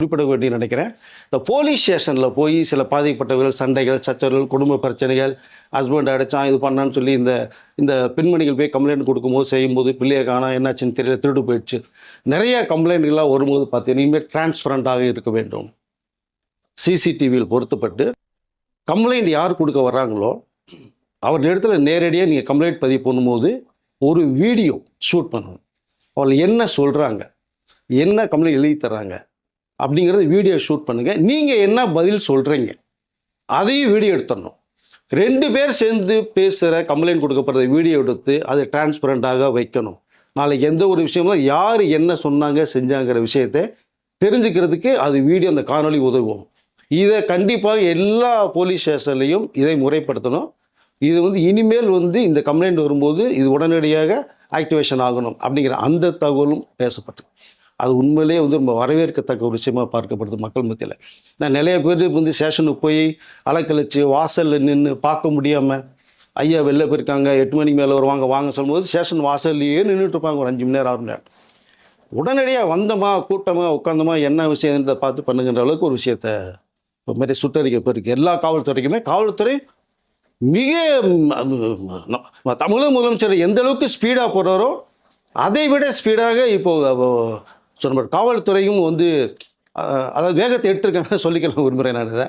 குறிப்பிட வேண்டி நினைக்கிறேன். இந்த போலீஸ் ஸ்டேஷனில் போய் சில பாதிக்கப்பட்டவர்கள் சண்டைகள், சச்சரவுகள், குடும்ப பிரச்சனைகள், ஹஸ்பண்ட் அடித்தான் இது பண்ணான்னு சொல்லி இந்த இந்த பெண்மணிகள் போய் கம்ப்ளைண்ட் கொடுக்கும்போது செய்யும்போது பிள்ளையை காணோம் என்னாச்சுன்னு தெரியல, திருடு போயிடுச்சு, நிறைய கம்ப்ளைண்ட்கள்லாம் வரும்போது பார்த்தீங்கன்னா இனிமேல் டிரான்ஸ்பரண்டாக இருக்க வேண்டும். சிசிடிவியில் பொருத்தப்பட்டு கம்ப்ளைண்ட் யார் கொடுக்க வர்றாங்களோ அவர் இடத்துல நேரடியாக நீங்கள் கம்ப்ளைண்ட் பதிவு பண்ணும்போது ஒரு வீடியோ ஷூட் பண்ணணும். அவள் என்ன சொல்கிறாங்க, என்ன கம்ப்ளைண்ட் எழுதி தர்றாங்க அப்படிங்கிறது வீடியோ ஷூட் பண்ணுங்கள். நீங்கள் என்ன பதில் சொல்கிறீங்க அதையும் வீடியோ எடுத்துடணும். 2 பேர் சேர்ந்து பேசுகிற கம்ப்ளைண்ட் கொடுக்கப்படுற வீடியோ எடுத்து அதை டிரான்ஸ்பரண்டாக வைக்கணும். நாளைக்கு எந்த ஒரு விஷயமும் யார் என்ன சொன்னாங்க செஞ்சாங்கிற விஷயத்தை தெரிஞ்சுக்கிறதுக்கு அது வீடியோ அந்த காணொலி உதவும். இதை கண்டிப்பாக எல்லா போலீஸ் ஸ்டேஷன்லையும் இதை முறைப்படுத்தணும். இது இனிமேல் இந்த கம்ப்ளைண்ட் வரும்போது இது உடனடியாக ஆக்டிவேஷன் ஆகணும் அப்படிங்கிற அந்த தகவலும் பேசப்பட்டு அது உண்மையிலேயே ரொம்ப வரவேற்கத்தக்க ஒரு விஷயமாக பார்க்கப்படுது மக்கள் மத்தியில். நான் நிறைய பேர் ஸ்டேஷனுக்கு போய் அலைக்கழிச்சு வாசலில் நின்று பார்க்க முடியாமல் ஐயா வெளில போயிருக்காங்க 8 மணிக்கு மேலே வருவாங்க வாங்க சொல்லும்போது ஸ்டேஷன் வாசல்லையே நின்றுட்டு இருப்பாங்க ஒரு 5 மணி நேரம் 6 மணி நேரம். உடனடியாக வந்தோமா கூட்டமாக உட்காந்தோமா என்ன விஷயத்தை பார்த்து பண்ணுங்கிற அளவுக்கு ஒரு விஷயத்தை இப்போ மாதிரி சுற்றறிக்கை போயிருக்கு. எல்லா காவல்துறைக்குமே காவல்துறை மிக தமிழக முதலமைச்சர் எந்த அளவுக்கு ஸ்பீடாக போகிறாரோ அதை விட ஸ்பீடாக இப்போது காவல்துறையும் அதாவது வேகத்தை எடுத்துருக்காங்க சொல்லிக்கலாம் விரும்புகிறேன் நான் இதை.